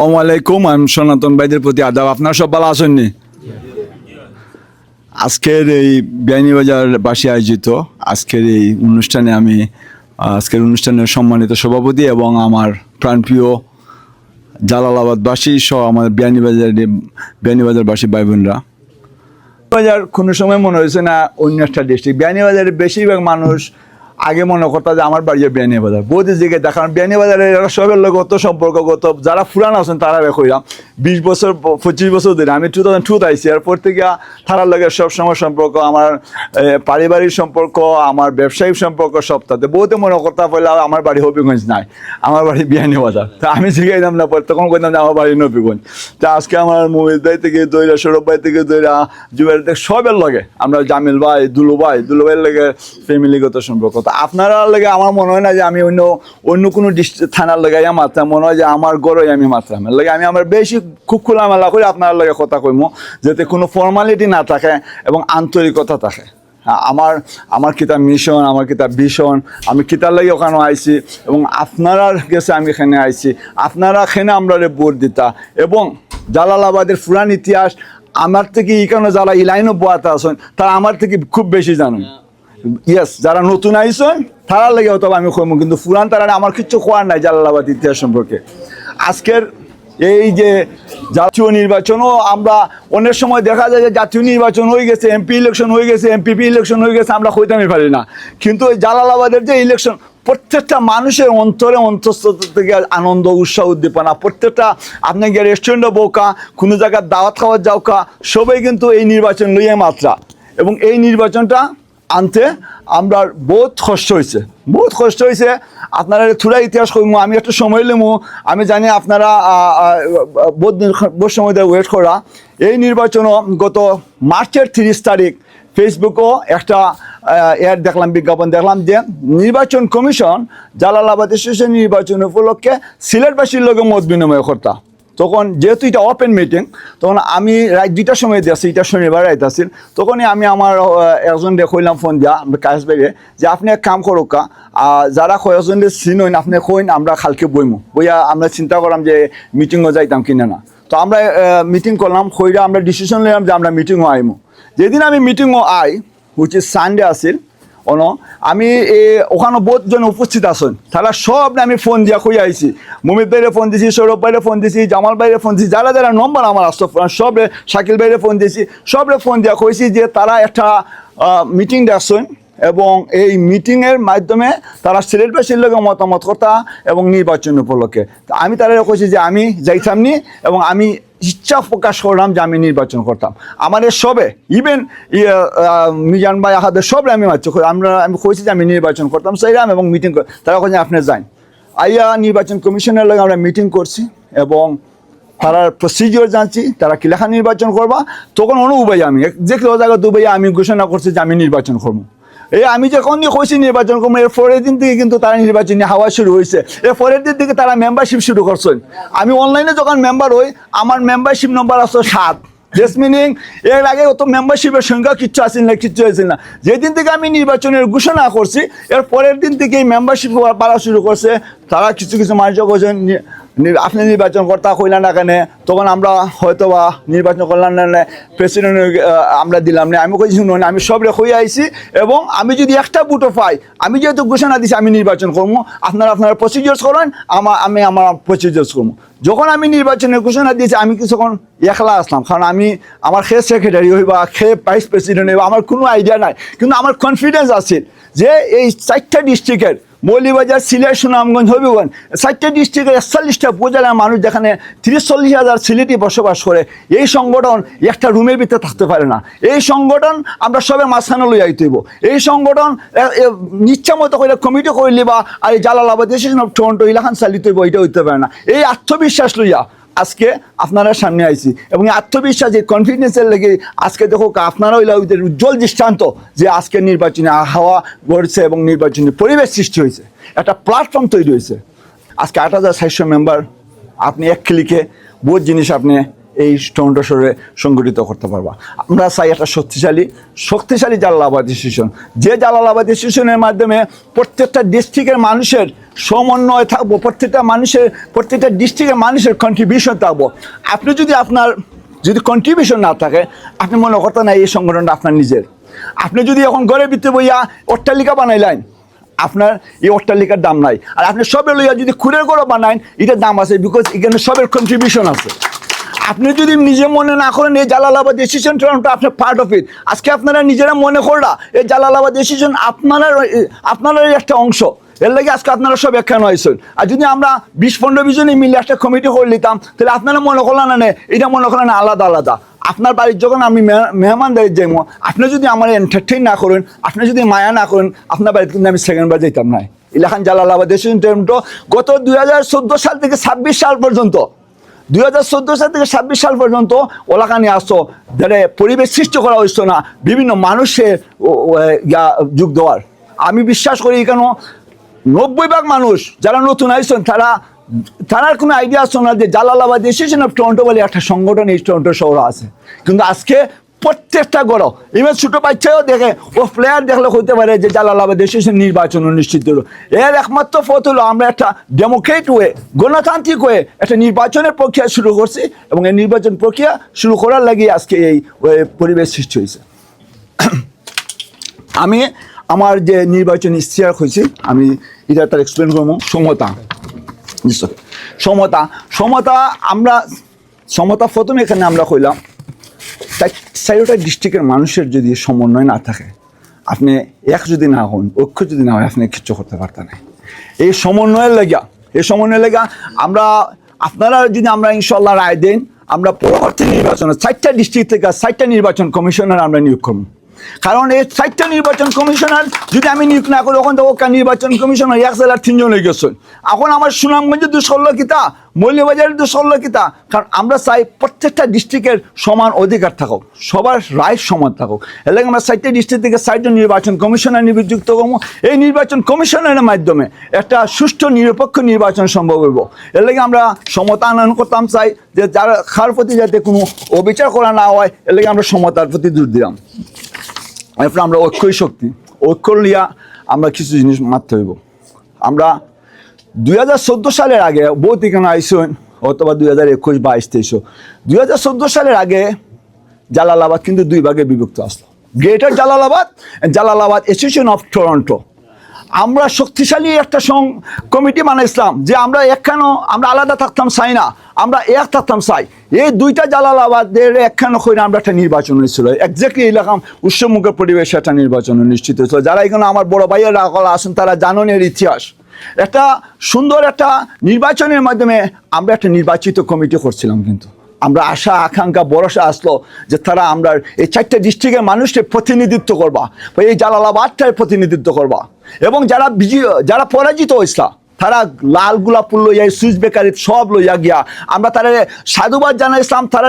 আসসালামু আলাইকুম। আমি সনাতন ভাইদের প্রতি আদাব। আপনারা সব ভালো আছেন নি? আজকের এই বিয়ানীবাজারবাসী আয়োজিত আজকের এই অনুষ্ঠানে আমি আজকের অনুষ্ঠানের সম্মানিত সভাপতি এবং আমার প্রাণপ্রিয় জালালাবাদবাসী সহ আমার বিয়ানীবাজারবাসী ভাই বোনরা, বাজার কোনো সময় মনে হয়েছে না অন্য একটা ডিস্ট্রিক্ট। বিয়ানীবাজারের বেশিরভাগ মানুষ আগে মনে করতো যে আমার বাড়ি বিয়ানীবাজার, বহুদিন দিকে দেখান বিয়ানীবাজারের এরা সবের লোক অত সম্পর্কগত যারা পুরান আছেন তারা কইলাম 20 বছর 25 বছর ধরে আমি 2002 আইসি। এরপর থেকে তারার লগে সবসময় সম্পর্ক, আমার পারিবারিক সম্পর্ক, আমার ব্যবসায়িক সম্পর্ক সব তাতে বহুতে মনে করতে পারলে আমার বাড়ি হবিগঞ্জ নাই, আমার বাড়ি বিয়ানীবাজার। তা আমি শিখাইলাম না পরে, তখন কইতাম যে আমার বাড়ি নবীগঞ্জ। তা আজকে আমার মুমিত ভাই থেকে দইরা, সৌরভ ভাই থেকে দইরা, জুবের থেকে সবের লগে আমরা জামিল ভাই, দুলুভাইয়ের লগে ফ্যামিলিগত সম্পর্ক। আপনারা লাগে আমার মনে হয় না যে আমি অন্য কোনো থানার লাগে মাত্রা, মনে হয় যে আমার গড়ই আমি মাত্রাম লাগে আমি আমার বেশি খুব খোলামেলা করে আপনার লাগে কথা কইমো, যাতে কোনো ফর্মালিটি না থাকে এবং আন্তরিকতা থাকে। আমার কিতাব মিশন, আমার কিতাব ভীষণ, আমি কিতাব লাগে ওখানে আইছি এবং আপনারা গেছে আমি এখানে আইছি, আপনারা এখানে আমরা ভোট দিতা। এবং জালালাবাদের পুরান ইতিহাস আমার থেকে এখানে যারা ইলাইনও বোয়াতে আছেন তারা আমার থেকে খুব বেশি জানেন। ইয়েস, যারা নতুন আইসন তারা লেগে হতো আমি কইমু, কিন্তু পুরান তারা আমার কিচ্ছু খোয়ার নাই জালালাবাদ ইতিহাস সম্পর্কে। আজকের এই যে জাতীয় নির্বাচনও আমরা অনেক সময় দেখা যায় যে জাতীয় নির্বাচন হয়ে গেছে, এমপি ইলেকশন হয়ে গেছে, এমপিপি ইলেকশন হয়ে গেছে, আমরা কইতামই পারি না। কিন্তু ওই জালালাবাদের যে ইলেকশন, প্রত্যেকটা মানুষের অন্তরে অন্তঃস্থ থেকে আনন্দ, উৎসাহ, উদ্দীপনা, প্রত্যেকটা আপনি গিয়ে রেস্টুরেন্টে বউকা, কোনো জায়গায় দাওয়াত খাওয়ার যাওকা, সবাই কিন্তু এই নির্বাচন লইয়ে মাত্রা। এবং এই নির্বাচনটা আনতে আমরা বহুত কষ্ট হয়েছে। আপনারা থোড়া ইতিহাস কইমু, আমি একটু সময় নেবো, আমি জানি আপনারা বহুত সময় ধরে ওয়েট করা। এই নির্বাচনও গত মার্চের 30 তারিখ ফেসবুকও একটা অ্যাড দেখলাম, বিজ্ঞাপন দেখলাম যে নির্বাচন কমিশন জালালাবাদ স্টেশন নির্বাচন উপলক্ষে সিলেটবাসীর লোকে মত বিনিময় করতা। তখন যেহেতু এটা ওপেন মিটিং, তখন আমি রাত 2টার সময় দিয়েছি, এটা শনিবার রাত আসছিল। তখনই আমি আমার একজন কইলাম ফোন দিয়া কাজ বাইরে যে আপনি এক কাম করুক, যারা কয়েকজন চিনইন আপনি কইন, আমরা খালকে বইয়া আমরা চিন্তা করলাম যে মিটিংও যাইতাম কিনা না। তো আমরা মিটিং করলাম, কইরা আমরা ডিসিশন নিলাম যে আমরা মিটিংও আইমু। যেদিন আমি মিটিংও আই, হুইচ ইজ সানডে আসিল, আমি ওখানে বহুত জন উপস্থিত আছেন, তারা সব আমি ফোন দিয়া কই আইছি। মুমিত ভাইরে ফোন দিছি, সৌরভ ভাইরে ফোন দিছি, জামাল ভাইরে ফোন দিছি, যারা যারা নম্বর আমার আসতো সবরে, শাকিল ভাইরে ফোন দিছি, সবরে ফোন দিয়া কইছি যে তারা একটা মিটিং ডাকছেন এবং এই মিটিংয়ের মাধ্যমে তারা সিলেটবাসীর লোক মতামত কথা এবং নির্বাচন উপলক্ষে। আমি তারা কইছি যে আমি যাইতাম নি এবং আমি ইচ্ছা প্রকাশ করলাম যে আমি নির্বাচন করতাম। আমাদের সবে ইভেন মিজান ভাই আহাদের সবরে আমি আমি কইছি যে আমি নির্বাচন করতাম সেইরাম এবং মিটিং তারা কইছে আপনি যান। আইয়া নির্বাচন কমিশনের লগে আমরা মিটিং করছি এবং তারা প্রসিডিওর জানছি, তারা কি লেখা নির্বাচন করবা। তখন উবাই আমি দেখলে ও জায়গা দুবাই আমি ঘোষণা করছি যে আমি নির্বাচন করবো। আমি যখন কইছি নির্বাচন করবো, এর পরের দিন থেকে কিন্তু তারা নির্বাচনী হাওয়া শুরু হয়েছে। এর পরের দিন থেকে তারা মেম্বারশিপ শুরু করছেন। আমি অনলাইনে যখন মেম্বার হই, আমার মেম্বারশিপ নম্বর আসতো 7। জাস্ট মিনিং এর আগে অত মেম্বারশিপের সংখ্যা কিচ্ছু আসেন না, কিচ্ছু হয়েছিল না। যেদিন থেকে আমি নির্বাচনের ঘোষণা করছি, এর পরের দিন থেকে মেম্বারশিপ বাড়া শুরু করছে। তারা কিছু মানুষ করছেন আপনি নির্বাচন করতা কইলেন না কেন, তখন আমরা হয়তো বা নির্বাচন করলাম না, প্রেসিডেন্ট আমরা দিলাম না। আমি কইছি শুনুন, আমি সব হয়ে আইছি এবং আমি যদি একটা ভোটও পাই, আমি যেহেতু ঘোষণা দিছি আমি নির্বাচন করবো, আপনারা প্রসিডিওর্স করেন, আমি আমার প্রসিডিওর্স করবো। যখন আমি নির্বাচনের ঘোষণা দিয়েছি, আমি কিছুক্ষণ একলা আসলাম, কারণ আমি আমার খে সেক্রেটারি হইবা, খে ভাইস প্রেসিডেন্ট হইবা আমার কোনো আইডিয়া নাই। কিন্তু আমার কনফিডেন্স আছে যে এই 4টা ডিস্ট্রিক্টের মৌলভীবাজার, সিলেট, সুনামগঞ্জ, হবিগঞ্জ 4টা ডিস্ট্রিক্টের 41টা উপজেলার মানুষ যেখানে 30-40 হাজার সিলেটি বসবাস করে, এই সংগঠন একটা রুমের ভিতরে থাকতে পারে না। এই সংগঠন আমরা সবে মাঝখানে লই আইতে হইব। এই সংগঠন ইচ্ছা মতো করে কমিটি করলি বা আর এই জালালাবাদ টরন্টো এলাকান চালিত হইব, এটা হইতে পারে না। এই আত্মবিশ্বাস লইয়া আজকে আপনারা সামনে আইছি এবং আত্মবিশ্বাস, এই কনফিডেন্সের লেগে আজকে দেখো আপনারা হইলে ওদের উজ্জ্বল দৃষ্টান্ত যে আজকে নির্বাচনী হাওয়া গড়ছে এবং নির্বাচনী পরিবেশ সৃষ্টি হয়েছে, একটা প্ল্যাটফর্ম তৈরি হয়েছে। আজকে 8,700 মেম্বার, আপনি এক ক্লিকে বহুত জিনিস আপনি এই টরন্টো শহরে সংগঠিত করতে পারবা। আমরা চাই একটা শক্তিশালী জালালাবাদ অ্যাসোসিয়েশন, যে জালালাবাদ অ্যাসোসিয়েশনের মাধ্যমে প্রত্যেকটা ডিস্ট্রিক্টের মানুষের সমন্বয় থাকবো, প্রত্যেকটা ডিস্ট্রিক্টের মানুষের কন্ট্রিবিউশন থাকবো। আপনি যদি আপনার কন্ট্রিবিউশন না থাকে, আপনি মনে করতেন না এই সংগঠনটা আপনার নিজের। আপনি যদি এখন ঘরের ভিতরে বইয়া অট্টালিকা বানাইলেন, আপনার এই অট্টালিকার দাম নাই। আর আপনি সবে লইয়া যদি খুঁড়ের ঘরও বানান, এটার দাম আছে, বিকজ এখানে সবের কন্ট্রিবিউশন আছে। আপনি যদি নিজে মনে না করেন এই জালালাবাদ অ্যাসোসিয়েশন টরন্টো আপনার পার্ট অফ ইট, আজকে আপনারা নিজেরা মনে করলা এই জালালাবাদ অ্যাসোসিয়েশন আপনার একটা অংশ, এর লাগে আজকে আপনারা সব একখান হয়েছেন। আর যদি আমরা 20-15 জনে মিলে একটা কমিটি করে নিতাম, তাহলে আপনারা মনে করলেন না এটা মনে করলেন আলাদা আলাদা। আপনার বাড়ির যখন আমি মেহমানদারি যাইব, আপনি যদি আমার এন্টারটেইন না করেন, আপনি যদি মায়া না করেন, আপনার বাড়িতে কিন্তু আমি সেকেন্ড বার যেতাম না। ইলাখান জালালাবাদ অ্যাসোসিয়েশন টরন্টো গত 2014 সাল থেকে 26 সাল পর্যন্ত 2014 সাল থেকে 26 সাল পর্যন্ত ওলাকানি আসতো, যারা পরিবেশ সৃষ্টি করা হইতো না বিভিন্ন মানুষের যোগ দেওয়ার। আমি বিশ্বাস করি এখানে 90% মানুষ যারা নতুন আইসন, তারার কোনো আইডিয়া আসতো না যে জালালাবাদ অ্যাসোসিয়েশন অফ টরন্টো বলে একটা সংগঠন এই টরন্টো শহরে আছে। কিন্তু আজকে প্রত্যেকটা গড়, ইভেন ছোটো বাচ্চাও দেখে, ও প্লেয়ার দেখলে হতে পারে যে জালালাবাদ অ্যাসোসিয়েশন নির্বাচন অনুষ্ঠিত হলো। এর একমাত্র পথ হলো আমরা একটা ডেমোক্রেট ওয়ে, গণতান্ত্রিক ওয়ে একটা নির্বাচনের প্রক্রিয়া শুরু করছি, এবং এই নির্বাচন প্রক্রিয়া শুরু করার লাগে আজকে এই পরিবেশ সৃষ্টি হয়েছে। আমি আমার যে নির্বাচন ইশতেহার হয়েছে, আমি এটা তার এক্সপ্লেন করবো। সমতা প্রথমে এখানে আমরা কইলাম, তাই 4টা ডিস্ট্রিক্টের মানুষের যদি সমন্বয় না থাকে, আপনি যদি না হন, ঐক্য যদি না হয়, আপনি কিচ্ছু করতে পারতেন না। এই সমন্বয়ের লেগা আপনারা যদি আমরা ইনশাল্লাহ রায় দেন, আমরা পরবর্তী নির্বাচনে 4টা ডিস্ট্রিক্ট থেকে 4টা নির্বাচন কমিশনার আমরা নিয়োগ করব। কারণ এই 4টা নির্বাচন কমিশনার যদি আমি নিয়োগ না করি, ওখান থেকে নির্বাচন কমিশনার 1 জেলার 3 জন হয়ে গেছেন। এখন আমার সুনামগঞ্জের 216 কিতা, মৌলভীবাজারের 216 কিতা, কারণ আমরা চাই প্রত্যেকটা ডিস্ট্রিক্টের সমান অধিকার থাকুক, সবার রাইট সমান থাকুক। এর লাগে আমরা 4টা ডিস্ট্রিক্ট থেকে 4 জন নির্বাচন কমিশনার নিযুক্ত করবো। এই নির্বাচন কমিশনারের মাধ্যমে একটা সুষ্ঠু নিরপেক্ষ নির্বাচন সম্ভব হইব। এর লাগে আমরা সমতা আনয়ন করতাম চাই, যে যারা খার প্রতি যাতে কোনো অবিচার করা না হয়, এর লাগে আমরা সমতার প্রতি জোর দিলাম। এরপরে আমরা ঐক্য লিয়া আমরা কিছু জিনিস মারতে হইব। আমরা 2014 সালের আগে বহুত এখানে আইসন, অথবা 2021-22-23 2014 সালের আগে জালালাবাদ কিন্তু 2 ভাগে বিভক্ত আসলো, greater Jalalabad association of Toronto. আমরা শক্তিশালী একটা কমিটি বানাইছিলাম যে আমরা আমরা আলাদা থাকতাম চাই না, আমরা এক থাকতাম চাই। এই 2টা জালালাবাদের একখানো করে আমরা একটা নির্বাচন হয়েছিল, এক্স্যাক্টলি এরকম উৎসবমুখের পরিবেশে একটা নির্বাচন অনুষ্ঠিত হয়েছিল। যারা এখানে আমার বড় ভাইয়েরা আসেন, তারা জানেন এর ইতিহাস। একটা সুন্দর একটা নির্বাচনের মাধ্যমে আমরা একটা নির্বাচিত কমিটি করছিলাম, কিন্তু আমরা আশা আকাঙ্ক্ষা ভরসা আসলো যে আমরা এই 4টা ডিস্ট্রিক্টের মানুষকে প্রতিনিধিত্ব করবা, এই জালালাবাদটার প্রতিনিধিত্ব করবা, এবং যারা পরাজিত হয়েছিল তারা লাল গোলাপ ফুল লইয়া, সুইচ বেকারি সব লইয়া গিয়া আমরা তারা সাধুবাদ জানাইছিলাম, তারা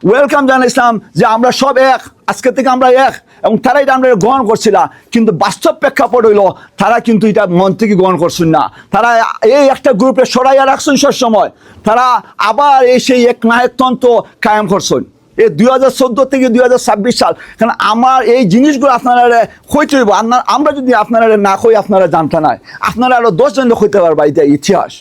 ওয়েলকাম জানাইছিলাম যে আমরা সব এক, আজকে থেকে আমরা এক, এবং তারা এটা আমরা গ্রহণ করছিল। কিন্তু বাস্তব প্রেক্ষাপট হইল তারা কিন্তু এটা মন থেকে গ্রহণ করছেন না। তারা এই একটা গ্রুপে সরাইয়া রাখছেন সব সময়, তারা আবার সেই এক নায়কতন্ত্র কায়েম করছেন। এই 2014 থেকে 2026 সাল, কারণ আমার এই জিনিসগুলো আপনারা হইতে হইব। আমরা যদি আপনারা না কই, আপনারা জানতে নাই, আপনারা আরো 10 জন হইতে পারবা। এটা ইতিহাস।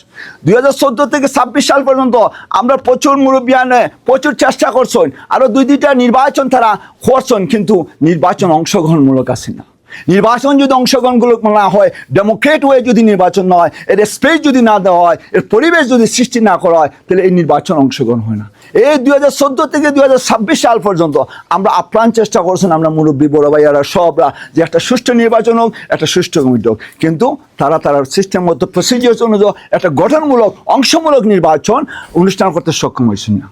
2014 থেকে 26 সাল পর্যন্ত আমরা প্রচুর মুরব্বিয়ানে প্রচুর চেষ্টা করছেন, আরো 2-2টা নির্বাচন তারা করছেন, কিন্তু নির্বাচন অংশগ্রহণমূলক আছে না। নির্বাচন যদি অংশগ্রহণমূলক না হয়, ডেমোক্রেট ওয়ে যদি নির্বাচন না হয়, এর স্পেস যদি না দেওয়া হয়, এর পরিবেশ যদি সৃষ্টি না করা হয়, তাহলে এই নির্বাচন অংশগ্রহণ হয় না। এই 2014 থেকে 2026 সাল পর্যন্ত আমরা আপ্রাণ চেষ্টা করছেন, আমরা মুরব্বী বড় ভাইয়ারা সবরা, যে একটা সুষ্ঠু নির্বাচন হোক, একটা সুষ্ঠু কমিটি হোক, কিন্তু তারা সিস্টেম মতো প্রসিডিওর অনুযায়ী একটা গঠনমূলক অংশমূলক নির্বাচন অনুষ্ঠান করতে সক্ষম হয়েছেন না।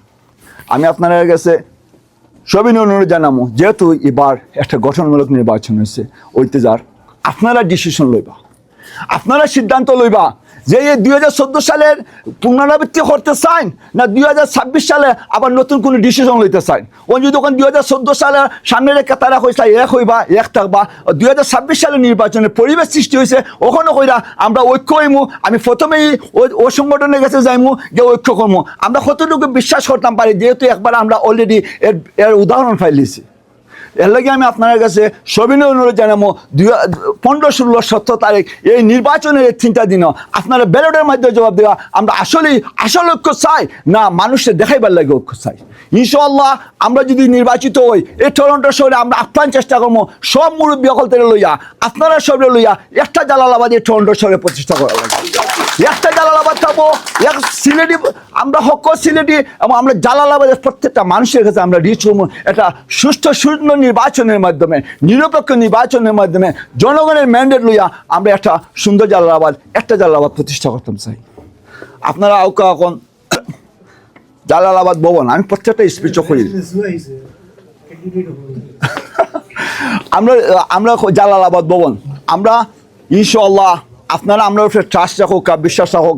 আমি আপনাদের কাছে সবিনয় অনুরোধ জানাবো, যেহেতু এবার একটা গঠনমূলক নির্বাচন হয়েছে, ওইতে আপনারা ডিসিশন লইবা, আপনারা সিদ্ধান্ত লইবা যে এই 2014 সালের পুনরাবৃত্তি করতে চান না 2026 সালে আবার নতুন কোনো ডিসিশন লইতে চান? ও যদি তখন 2014 সালে সামনে রেখে তারা কইসা এক হইবা এক থাকবা, 2026 সালে নির্বাচনের পরিবেশ সৃষ্টি হয়েছে, ওখানে কইরা আমরা ঐক্য হইমু, আমি প্রথমেই ও সংগঠনের কাছে যাইমু যে ঐক্য করবো। আমরা কতটুকু বিশ্বাস করতাম পারি, যেহেতু একবার আমরা অলরেডি এর উদাহরণ ফাইলিছি। এর লাগে আমি আপনার কাছে সবিনয় অনুরোধ জানাবো 15, 16, 17 তারিখ এই নির্বাচনের 3টা দিনও আপনারা ব্যালটের মাধ্যমে জবাব দেওয়া আমরা আসলেই আসল ঐক্য চাই না মানুষের দেখাইবার লাগে ঐক্য চাই। ইনশাআল্লাহ আমরা যদি নির্বাচিত হই এই টরন্টো শহরে আমরা আপ্রাণ চেষ্টা করবো সব মুরব্বী অকলতে লইয়া আপনারা সবরে লইয়া একটা জালালাবাদ এই টরন্টো শহরে প্রতিষ্ঠা করা লাগে। একটা জালালাবাদ থাকবো, এক সিলেটি, আমরা হক সিলেটি এবং আমরা জালালাবাদের প্রত্যেকটা মানুষের কাছে আমরা রিচ করবো একটা সুষ্ঠু শূন্য নির্বাচনের মাধ্যমে, নিরপেক্ষ নির্বাচনের মাধ্যমে জনগণের ম্যান্ডেট লইয়া আমরা একটা সুন্দর জালালাবাদ, একটা জালালাবাদ প্রতিষ্ঠা করতাম চাই। আপনারা এখন জালালাবাদ ভবন আমি প্রত্যেকটা স্পিচ করি, আমরা জালালাবাদ ভবন আমরা ইনশাআল্লাহ আপনারা আমরা ট্রাস্ট রাখো, বিশ্বাস রাখো,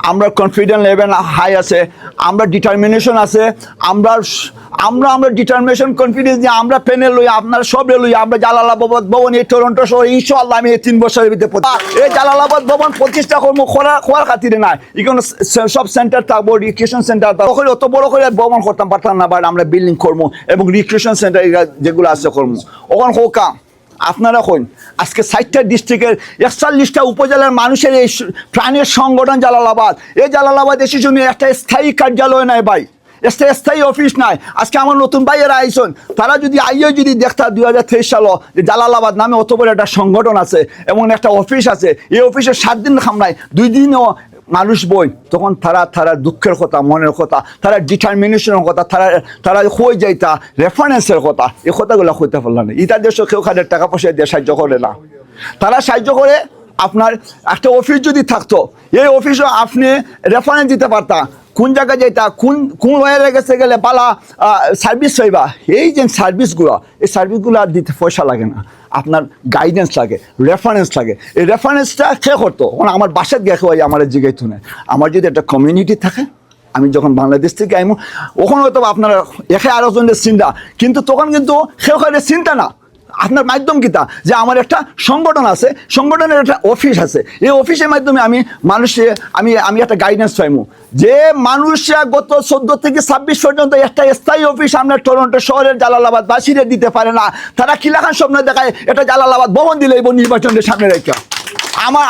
আমরা কনফিডেন্স লেভেল হাই আছে, আমরা ডিটারমিনেশন আছে, আমরা ডিটারমিনেশন কনফিডেন্স দিয়ে আমরা প্যানেল লই, আপনারা সব লই, আমরা জালালাবাদ ভবন এই টরন্টো শহর ইনশাআল্লাহ আমি এই 3 বছরের ভিতরে এই জালালাবাদ ভবন প্রতিষ্ঠা করবো খোয়ার খাতিরে নাই। এখানে সব সেন্টার থাকবো, রিক্রিয়েশন সেন্টার থাকবো, অত বড় করে ভবন করতাম পারতাম না, বাট আমরা বিল্ডিং করবো এবং রিক্রিয়েশন সেন্টার যেগুলো আছে করবো। ওখানে হোক আপনারা কইন আজকে 60টা ডিস্ট্রিক্টের 41টা উপজেলার মানুষের এই প্রাণের সংগঠন জালালাবাদ, এই জালালাবাদ এসে জন্য একটা স্থায়ী কার্যালয় নাই ভাই, স্থায়ী অফিস নাই। আজকে আমার নতুন ভাইয়েরা আইসন, তারা যদি আইও যদি দেখতা 2023 সালে যে জালালাবাদ নামে অত বড় একটা সংগঠন আছে এবং একটা অফিস আছে, এই অফিসে 7 দিন খামনায় 2 দিনও মানুষ বই, তখন তারা দুঃখের কথা, মনের কথা, তারা ডিটারমিনেশনের কথা, তারা হয়ে যাইতা রেফারেন্সের কথা, এই কথাগুলো হইতে পারল না। ইতার দেশও কেউ খাদের টাকা পয়সা দিয়ে সাহায্য করে না, তারা সাহায্য করে আপনার একটা অফিস যদি থাকতো, এই অফিসও আপনি রেফারেন্স দিতে পারতা, কোন জায়গায় যাইতা, কোন ওয়ারে গেছে গেলে পালা সার্ভিস পাইবা। এই যে সার্ভিসগুলো, এই সার্ভিসগুলো আর দিতে পয়সা লাগে না, আপনার গাইডেন্স লাগে, রেফারেন্স লাগে। এই রেফারেন্সটা কে করতো? আমার বাসায় গেছে ওই আমার জিগাইতো না। আমার যদি একটা কমিউনিটি থাকে, আমি যখন বাংলাদেশ থেকে আইমু ওখানে হয়তো আপনারা একে আরো জনের চিন্তা, কিন্তু তখন কিন্তু সেখানে চিন্তা না, আপনার মাধ্যম কিতা যে আমার একটা সংগঠন আছে, সংগঠনের একটা অফিস আছে, এই অফিসের মাধ্যমে আমি মানুষে আমি একটা গাইডেন্স পাইমু যে মানুষরা গত 14 থেকে 26 পর্যন্ত একটা স্থায়ী অফিস আমরা টরন্টো শহরের জালালাবাদ বাসীরা দিতে পারে না। তারা কিলাখান স্বপ্ন দেখায় এটা জালালাবাদ ভবন দিলে এবং নির্বাচনের সামনে রেখা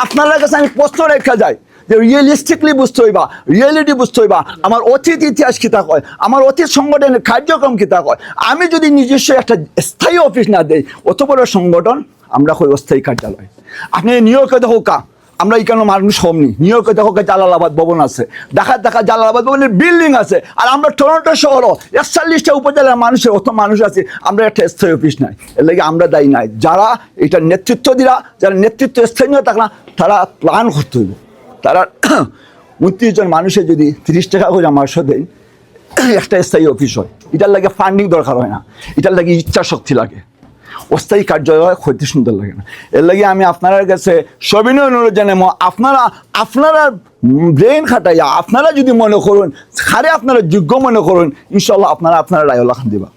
আপনার কাছে আমি প্রশ্ন রেখা যাই যে রিয়েলিস্টিকলি বুঝতে হইবা, রিয়েলিটি বুঝতে হইবা, আমার অতীত ইতিহাস কিতা কয়, আমার অতীত সংগঠনের কার্যক্রম কিতা কয়। আমি যদি নিজস্ব একটা স্থায়ী অফিস না দেই, অত বড় সংগঠন আমরা কই অস্থায়ী কার্যালয়। আপনি নিউ ইয়র্কে দেখো আমরা এখানে মানুষ হমনি, নিউ ইয়র্কে দেখো জালালাবাদ ভবন আছে, দেখা জালালাবাদ ভবনের বিল্ডিং আছে, আর আমরা টরন্টো শহরও 41টা উপজেলার মানুষের অত মানুষ আছে, আমরা একটা স্থায়ী অফিস নাই। এর লাগে আমরা দায়ী নাই, যারা এটা নেতৃত্ব দিলা, যারা নেতৃত্ব স্থানীয় থাকলা, তারা প্ল্যান করতে হইব। তারা 29 জন মানুষের যদি 30 টাকা করে মাস দেয়, একটা স্থায়ী অফিস হয়। এটার লাগে ফান্ডিং দরকার হয় না, এটার লাগে ইচ্ছা শক্তি লাগে, অস্থায়ী কার্যালয় হইতে সুন্দর লাগে না। এর লাগে আমি আপনার কাছে সবিনয় অনুরোধ জানাবো, আপনারা ব্রেন খাটাইয়া আপনারা যদি মনে করুন, খারে আপনারা যোগ্য মনে করুন, ইনশাল্লাহ আপনারা রায়লা খান দিবা।